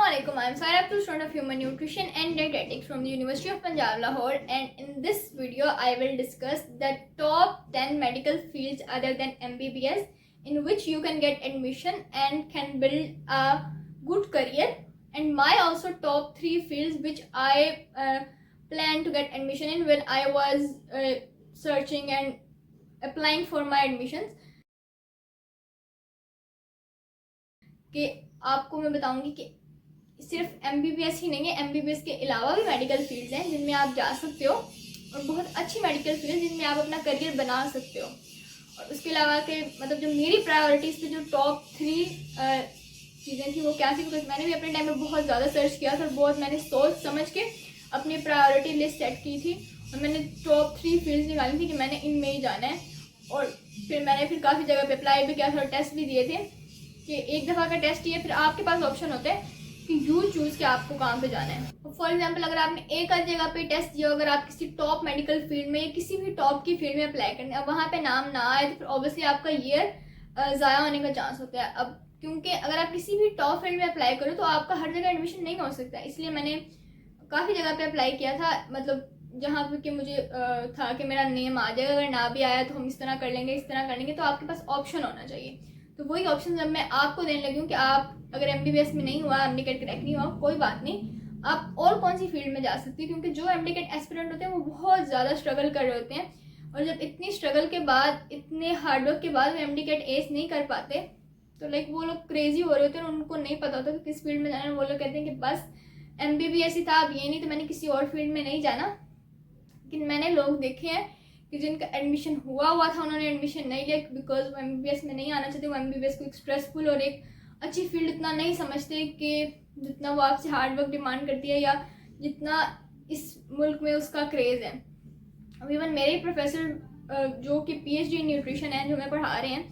Assalamualaikum. I am Saira Abdul, student of Human Nutrition and Dietetics from the University of Punjab, Lahore, and in this video I will discuss the top 10 medical fields other than MBBS in which you can get admission and can build a good career, and my also top 3 fields which I plan to get admission in when I was searching and applying for my admissions. कि आपको मैं बताऊंगी कि सिर्फ MBBS ही नहीं है, MBBS के अलावा भी मेडिकल फील्ड्स हैं जिनमें आप जा सकते हो और बहुत अच्छी मेडिकल फील्ड जिनमें आप अपना करियर बना सकते हो। और उसके अलावा के मतलब जो मेरी प्रायोरिटीज़ थी, जो टॉप 3 चीज़ें थी वो क्या थी, बिकॉज मैंने भी अपने टाइम में बहुत ज़्यादा सर्च किया था और बहुत मैंने सोच समझ के अपनी प्रायोरिटी लिस्ट सेट की थी और मैंने टॉप 3 फील्ड्स निकाली थी कि मैंने इनमें ही जाना है। और फिर मैंने काफ़ी जगह पे अप्लाई भी किया था और टेस्ट भी दिए थे कि एक दफ़ा का टेस्ट दिए फिर आपके पास ऑप्शन होते हैं कि यू चूज़ कि आपको कहाँ पे जाना है। फॉर एग्जांपल अगर आपने एक आध जगह पे टेस्ट दिया, अगर आप किसी टॉप मेडिकल फील्ड में या किसी भी टॉप की फील्ड में अप्लाई करने अब वहाँ पे नाम ना आए तो फिर ऑब्वियसली आपका ईयर ज़ाया होने का चांस होता है। अब क्योंकि अगर आप किसी भी टॉप फील्ड में अप्लाई करो तो आपका हर जगह एडमिशन नहीं हो सकता, इसलिए मैंने काफ़ी जगह पर अप्लाई किया था, मतलब जहाँ पर कि मुझे था कि मेरा नेम आ जाएगा, अगर ना भी आया तो हम इस तरह कर लेंगे, इस तरह कर लेंगे, तो आपके पास ऑप्शन होना चाहिए। तो वही ऑप्शन जब मैं आपको देने लगी हूँ कि आप अगर MBBS में नहीं हुआ, MD-CAT क्रैक नहीं हुआ, कोई बात नहीं, आप और कौन सी फील्ड में जा सकती है, क्योंकि जो MD-CAT एस्पिरेंट होते हैं वो बहुत ज़्यादा स्ट्रगल कर रहे होते हैं और जब इतनी स्ट्रगल के बाद, इतने हार्डवर्क के बाद वो MD-CAT एस नहीं कर पाते तो लाइक वो लोग क्रेजी हो रहे होते हैं और उनको नहीं पता होता कि किस फील्ड में जाना है। वो लोग कहते हैं कि बस MBBS ही था, अब ये नहीं तो मैंने किसी और फील्ड में नहीं जाना। लेकिन मैंने लोग देखे हैं कि जिनका एडमिशन हुआ था उन्होंने एडमिशन नहीं लिया बिकॉज वो MBBS में नहीं आना चाहते, वो MBBS को एक स्ट्रेसफुल और एक अच्छी फील्ड इतना नहीं समझते कि जितना वो आपसे हार्ड वर्क डिमांड करती है या जितना इस मुल्क में उसका क्रेज़ है। अब इवन मेरे ही प्रोफेसर जो कि PhD इन न्यूट्रिशन है, जो हमें पढ़ा रहे हैं,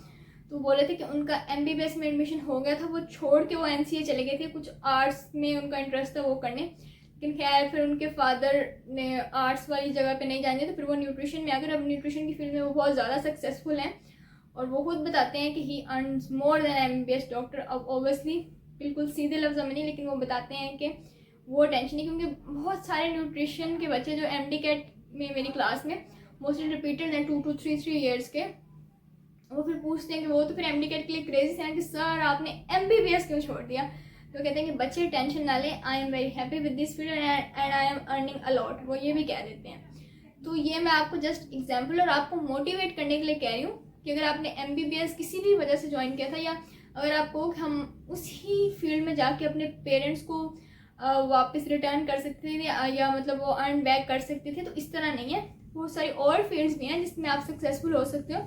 तो बोले थे कि उनका MBBS में एडमिशन हो गया था, वो छोड़ के वो NCA चले गए थे, कुछ आर्ट्स में उनका इंटरेस्ट था वो करने, लेकिन खैर फिर उनके फादर ने आर्ट्स वाली जगह पे नहीं जाने तो फिर वो न्यूट्रिशन में आकर अब न्यूट्रिशन की फील्ड में वो बहुत ज़्यादा सक्सेसफुल हैं और वो खुद बताते हैं कि ही earns more than MBBS doctor. अब ऑब्वियसली बिल्कुल सीधे लफ्ज़ में नहीं, लेकिन वो बताते हैं कि वो टेंशन नहीं, क्योंकि बहुत सारे न्यूट्रिशन के बच्चे जो MD-CAT में मेरी क्लास में मोस्टली रिपीटेड हैं 2 to 3 ईयर्स के, वो फिर पूछते हैं कि वो तो फिर MD-CAT के लिए क्रेजी हैं कि सर आपने MBBS क्यों छोड़ दिया। तो कहते हैं कि बच्चे टेंशन ना लें, I am very happy with this field and I am earning a lot, वो ये भी कह देते हैं। तो ये मैं आपको जस्ट एग्जांपल और आपको मोटिवेट करने के लिए कह रही हूँ कि अगर आपने MBBS किसी भी वजह से ज्वाइन किया था या अगर आपको हम उसी फील्ड में जाके अपने पेरेंट्स को वापस रिटर्न कर सकते थे या मतलब वो अर्न बैक कर सकते थे, तो इस तरह नहीं है, बहुत सारी और फील्ड्स भी हैं जिसमें आप सक्सेसफुल हो सकते हो।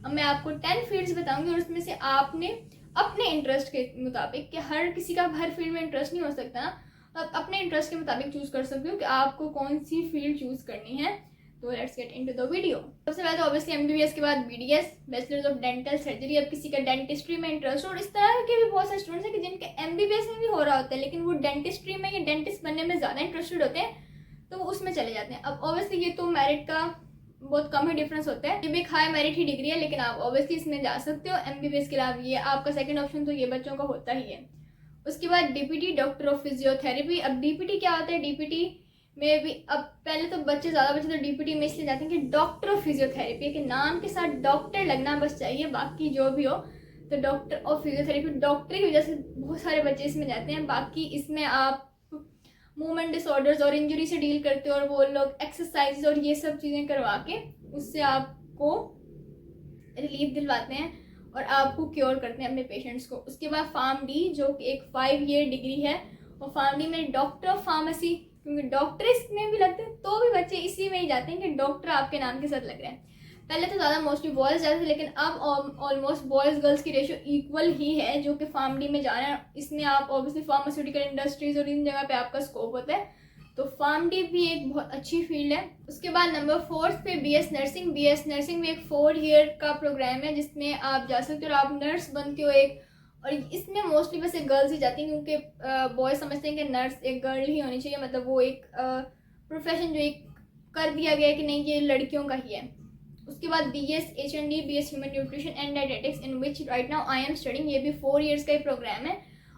अब मैं आपको 10 फील्ड्स बताऊँगी और उसमें से आपने अपने इंटरेस्ट के मुताबिक, कि हर किसी का हर फील्ड में इंटरेस्ट नहीं हो सकता ना, आप अपने इंटरेस्ट के मुताबिक चूज़ कर सकते हो कि आपको कौन सी फील्ड चूज़ करनी है। तो let's get into the video. सबसे पहले तो ऑब्वियसली MBBS के बाद BDS, bachelors of dental surgery. अब किसी का डेंटिस्ट्री में इंटरेस्ट और इस तरह के भी बहुत सारे स्टूडेंट्स हैं कि जिनके MBBS में भी हो रहा होता है लेकिन वो डेंटिस्ट्री में या डेंटिस्ट बनने में ज़्यादा इंटरेस्टेड होते हैं तो वो उसमें चले जाते हैं। अब ऑब्वियसली ये तो मेरिट का बहुत कम ही डिफरेंस होता है, ये भी एक हाई मेरिट ही डिग्री है, लेकिन आप ऑब्वियसली इसमें जा सकते हो। MBBS के अलावा ये आपका सेकंड ऑप्शन तो ये बच्चों का होता ही है। उसके बाद DPT, डॉक्टर ऑफ फिजियोथेरेपी। अब DPT क्या होता है, DPT में भी अब पहले तो ज़्यादा बच्चे तो DPT में इसलिए जाते हैं कि डॉक्टर ऑफ फिजियोथेरेपी के नाम के साथ डॉक्टर लगना बस चाहिए, बाकी जो भी हो तो डॉक्टर ऑफ फिजियोथेरेपी, डॉक्टर की वजह से बहुत सारे बच्चे इसमें जाते हैं। बाकी इसमें आप मूवमेंट डिसऑर्डर्स और इंजरी से डील करते हो और वो लोग एक्सरसाइज और ये सब चीज़ें करवा के उससे आपको रिलीफ दिलवाते हैं और आपको क्योर करते हैं अपने पेशेंट्स को। उसके बाद PharmD जो कि एक 5 ईयर डिग्री है और PharmD में डॉक्टर ऑफ फार्मेसी, क्योंकि डॉक्टर इसमें भी लगते हैं तो भी बच्चे इसी में ही जाते हैं कि डॉक्टर आपके नाम के साथ लग रहे हैं। पहले तो ज़्यादा मोस्टली बॉयज़ जाते थे लेकिन अब ऑलमोस्ट बॉयज़ गर्ल्स की रेशियो इक्वल ही है जो कि PharmD में जा रहे हैं। इसमें आप ऑब्वियसली फार्मास्यूटिकल इंडस्ट्रीज़ और इन जगह पे आपका स्कोप होता है, तो PharmD भी एक बहुत अच्छी फील्ड है। उसके बाद नंबर 4 पे BS नर्सिंग। BS नर्सिंग भी एक 4 ईयर का प्रोग्राम है जिसमें आप जा सकते हो और आप नर्स बनते हो एक, और इसमें मोस्टली बस एक गर्ल्स ही जाती हैं क्योंकि बॉयज़ समझते हैं कि नर्स एक गर्ल ही होनी चाहिए, मतलब वो एक प्रोफेशन जो एक कर दिया गया है कि नहीं ये लड़कियों का ही है। उसके बाद BS HND, BS human nutrition and dietetics in which right now I am studying, ये भी 4 ईयर्स का ही प्रोग्राम है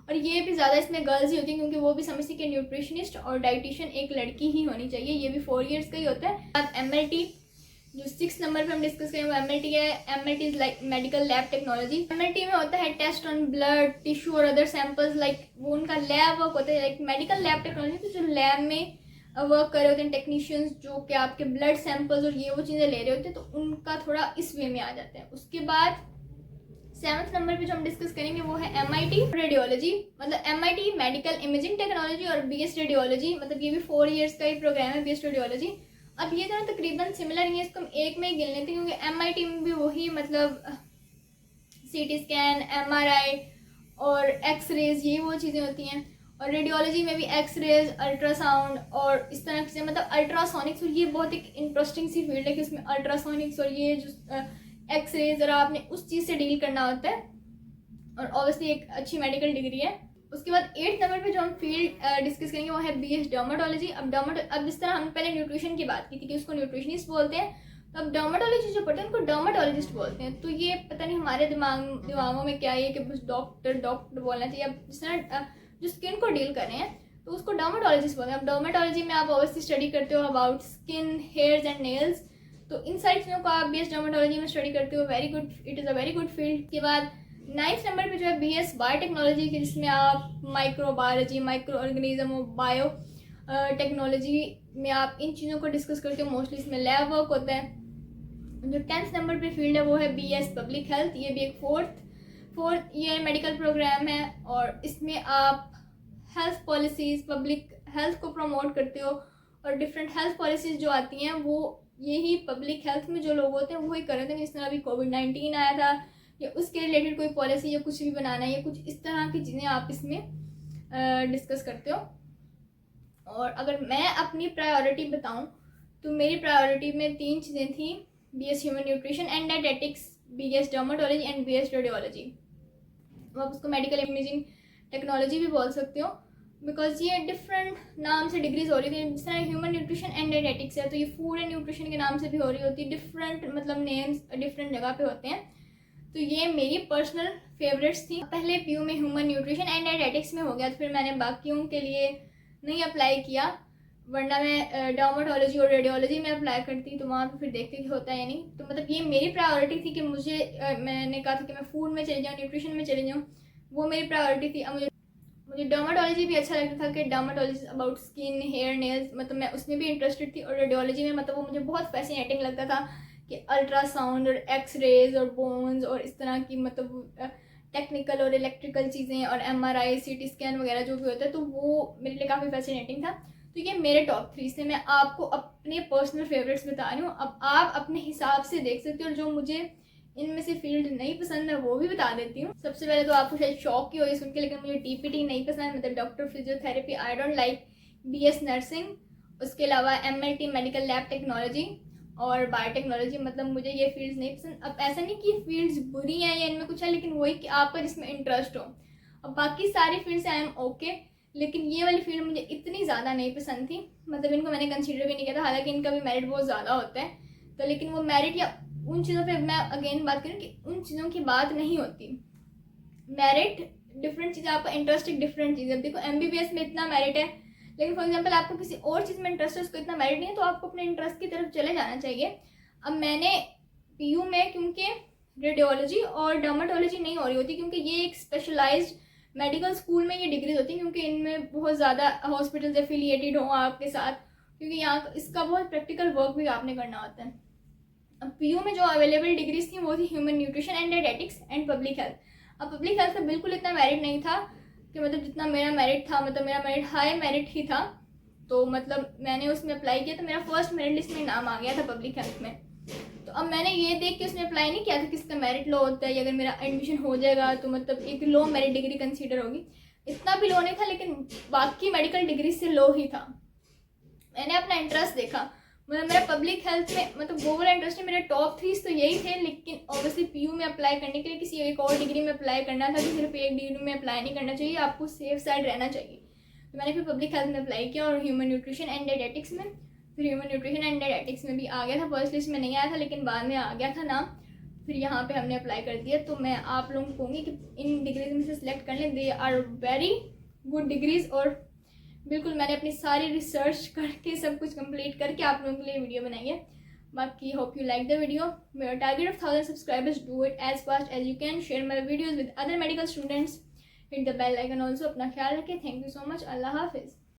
और ये भी ज़्यादा इसमें गर्ल्स ही होती हैं क्योंकि वो भी समझती कि न्यूट्रिशनिस्ट और डाइटिशियन एक लड़की ही होनी चाहिए। ये भी 4 ईयर्स का ही होता है। अब MLT जो 6 नंबर पे हम डिस्कस करेंगे वो MLT है। MLT is like medical lab technology. MLT में होता है टेस्ट ऑन ब्लड टिश्यू और अदर सैंपल्स, लाइक वो उनका लैब वर्क होता है। लाइक मेडिकल लैब टेक्नोलॉजी तो जो लैब में वर्क कर रहे होते हैं टेक्नीशियंस, जो कि आपके ब्लड सैंपल्स और ये वो चीज़ें ले रहे होते हैं, तो उनका थोड़ा इस वे में आ जाता है। उसके बाद 7th नंबर पे जो हम डिस्कस करेंगे वो है MIT रेडियोलॉजी। मतलब MIT मेडिकल इमेजिंग टेक्नोलॉजी और BS रेडियोलॉजी, मतलब ये भी 4 ईयर्स का ही प्रोग्राम है BS रेडियोलॉजी। अब ये दोनों तकरीबन सिमिलर ही है, इसको हम एक में ही गिन लेते हैं क्योंकि MIT में भी वही मतलब CT स्कैन, MRI और एक्सरेज ये वो चीज़ें होती हैं। और रेडियोलॉजी में भी एक्सरेज, अल्ट्रासाउंड और इस तरह से मतलब अल्ट्रासोनिक्स, और ये बहुत एक इंटरेस्टिंग सी फील्ड है कि उसमें अल्ट्रासोनिक्स और ये जो एक्सरेज और आपने उस चीज़ से डील करना होता है, और ऑब्वियसली एक अच्छी मेडिकल डिग्री है। उसके बाद 8th नंबर पे जो हम फील्ड डिस्कस करेंगे वो है BS डर्माटोलॉजी। अब जिस तरह हम पहले न्यूट्रिशन की बात की थी कि उसको न्यूट्रिशनिस्ट बोलते हैं, तो अब डर्माटोलॉजी जो पढ़ते हैं उनको डर्माटोलॉजिस्ट बोलते हैं। तो ये पता नहीं हमारे दिमागों में क्या है कि बस डॉक्टर बोलना चाहिए। अब जिस तरह जो स्किन को डील कर रहे हैं तो उसको डर्माटोलॉजिस्ट बोलते हैं। अब डर्माटोलॉजी में आप ऑब्वियसली स्टडी करते हो about skin, hairs and nails, तो इन सारी चीज़ों को आप BS डर्माटोलॉजी में स्टडी करते हो। Very good, it is a very good field. के बाद 9th नंबर पे जो है BS बायोटेक्नोलॉजी की, जिसमें आप माइक्रोबायोलॉजी, माइक्रो ऑर्गेनिज्म और बायो टेक्नोलॉजी में आप इन चीज़ों को डिस्कस करते हो। मोस्टली इसमें लैब वर्क होता है। जो 10th नंबर पे फील्ड है वो है BS पब्लिक हेल्थ। ये भी एक फोर्थ ईयर मेडिकल प्रोग्राम है और इसमें आप हेल्थ पॉलिसीज़, पब्लिक हेल्थ को प्रमोट करते हो, और डिफरेंट हेल्थ पॉलिसीज़ जो आती हैं वो यही पब्लिक हेल्थ में जो लोग होते हैं वही कर रहे थे। जिस तरह अभी COVID-19 आया था या उसके रिलेटेड कोई पॉलिसी या कुछ भी बनाना है या कुछ इस तरह की चीज़ें आप इसमें डिस्कस करते हो। और अगर मैं अपनी प्रायोरिटी बताऊं तो मेरी प्रायोरिटी में 3 चीज़ें थी: BS human nutrition and dietetics, BS dermatology and BS radiology. आप उसको मेडिकल इमेजिंग टेक्नोलॉजी भी बोल सकते हो बिकॉज ये डिफरेंट नाम से डिग्रीज हो रही थी। जिस तरह ह्यूमन न्यूट्रिशन एंड डायटेटिक्स है तो ये फूड एंड न्यूट्रिशन के नाम से भी हो रही होती है। डिफरेंट मतलब नेम्स डिफरेंट जगह पे होते हैं। तो ये मेरी पर्सनल फेवरेट्स थी। पहले PU में ह्यूमन न्यूट्रिशन एंड डायटेटिक्स में हो गया, तो फिर मैंने बाकियों के लिए नहीं अप्लाई किया, वरना मैं डर्माटोलॉजी और रेडियोलॉजी में अप्लाई करती तो वहाँ पे फिर देखती कि होता है या नहीं। तो मतलब ये मेरी प्रायोरिटी थी कि मुझे मैंने कहा था कि मैं फूड में चली जाऊँ, न्यूट्रिशन में चली जाऊँ, वो मेरी प्रायोरिटी थी। अब मुझे डर्माटोलॉजी भी अच्छा लगता था कि dermatology about skin, hair, nails, मतलब मैं उसमें भी इंटरेस्टेड थी। और रेडियोलॉजी में मतलब वो मुझे बहुत फैसिनेटिंग लगता था कि अल्ट्रासाउंड और एक्सरेज और बोन्स और इस तरह की मतलब टेक्निकल और इलेक्ट्रिकल चीज़ें और MRI, CT स्कैन वगैरह जो भी होता है, तो वो मेरे लिए काफ़ी फैसिनेटिंग था। तो ये मेरे टॉप 3 से मैं आपको अपने पर्सनल फेवरेट्स बता रही हूँ। अब आप अपने हिसाब से देख सकते हो, और जो मुझे इनमें से फील्ड नहीं पसंद है वो भी बता देती हूँ। सबसे पहले तो आपको शायद शौक ही हो सुन के, लेकिन मुझे TPT नहीं पसंद, मतलब doctor physiotherapy, I don't like. BS nursing, उसके अलावा MLT मेडिकल लैब टेक्नोलॉजी और बायोटेक्नोलॉजी, मतलब मुझे ये फील्ड्स नहीं पसंद। अब ऐसा नहीं कि फील्ड्स बुरी हैं या इनमें कुछ है, लेकिन वही कि आपका जिसमें इंटरेस्ट हो। अब बाकी सारी फील्ड्स आई एम ओके, लेकिन ये वाली फील्ड मुझे इतनी ज़्यादा नहीं पसंद थी। मतलब इनको मैंने कंसीडर भी नहीं किया था, हालांकि इनका भी मेरिट बहुत ज़्यादा होता है। तो लेकिन वो मेरिट या उन चीज़ों पे मैं अगेन बात करूँ कि उन चीज़ों की बात नहीं होती। मेरिट डिफरेंट चीज़ें, आपका इंटरेस्ट एक डिफरेंट चीज़ है। देखो MBBS में इतना मेरिट है, लेकिन फॉर एग्जांपल आपको किसी और चीज़ में इंटरेस्ट है, उसको इतना मेरिट नहीं है, तो आपको अपने इंटरेस्ट की तरफ चले जाना चाहिए। अब मैंने PU में क्योंकि रेडियोलॉजी और डर्माटोलॉजी नहीं हो रही होती, क्योंकि ये एक स्पेशलाइज्ड मेडिकल स्कूल में ये डिग्रीज होती है, क्योंकि इनमें बहुत ज़्यादा हॉस्पिटल्स एफिलिएटेड हों आपके साथ, क्योंकि यहाँ इसका बहुत प्रैक्टिकल वर्क भी आपने करना होता है। अब PU में जो अवेलेबल डिग्रीज थी वो थी human nutrition and dietetics and public health. अब पब्लिक हेल्थ का बिल्कुल इतना मेरिट नहीं था कि मतलब जितना मेरा मेरिट था, मतलब मेरा मेरिट हाई मेरिट ही था। तो मतलब मैंने उसमें अप्लाई किया तो मेरा फर्स्ट मेरिट लिस्ट में नाम आ गया था पब्लिक हेल्थ में। तो अब मैंने ये देख के उसमें अप्लाई नहीं किया था कि इसका मेरिट लो होता है, या अगर मेरा एडमिशन हो जाएगा तो मतलब एक लो मेरिट डिग्री कंसीडर होगी। इतना भी लो नहीं था, लेकिन बाकी मेडिकल डिग्री से लो ही था। मैंने अपना इंटरेस्ट देखा, मतलब मेरा पब्लिक हेल्थ में मतलब वो वाला इंटरेस्ट है। मेरे टॉप 3 तो यही थे, लेकिन ऑब्वियसली PU में अप्लाई करने के लिए किसी एक और डिग्री में अप्लाई करना था, तो सिर्फ एक डिग्री में अप्लाई नहीं करना चाहिए, आपको सेफ साइड रहना चाहिए। तो मैंने फिर पब्लिक हेल्थ में अप्लाई किया और ह्यूमन न्यूट्रिशन एंड डायटेटिक्स में। फिर ह्यूमन न्यूट्रिशन एंड डायटेटिक्स में भी आ गया था, फर्स्ट लिस्ट में नहीं आया था, लेकिन बाद में आ गया था नाम। फिर यहाँ पे हमने अप्लाई कर दिया। तो मैं आप लोगों को कहूँगी कि इन डिग्रीज में से सिलेक्ट कर लें, they are very good degrees. और बिल्कुल मैंने अपनी सारी रिसर्च करके सब कुछ कंप्लीट करके आप लोगों के लिए वीडियो बनाई है। बाकी hope you like the video. मेरा target of 1000 subscribers, do it as fast as you can, share my videos with other medical students, hit the bell icon also. अपना ख्याल रखें। Thank you so much. अल्लाह हाफिज़।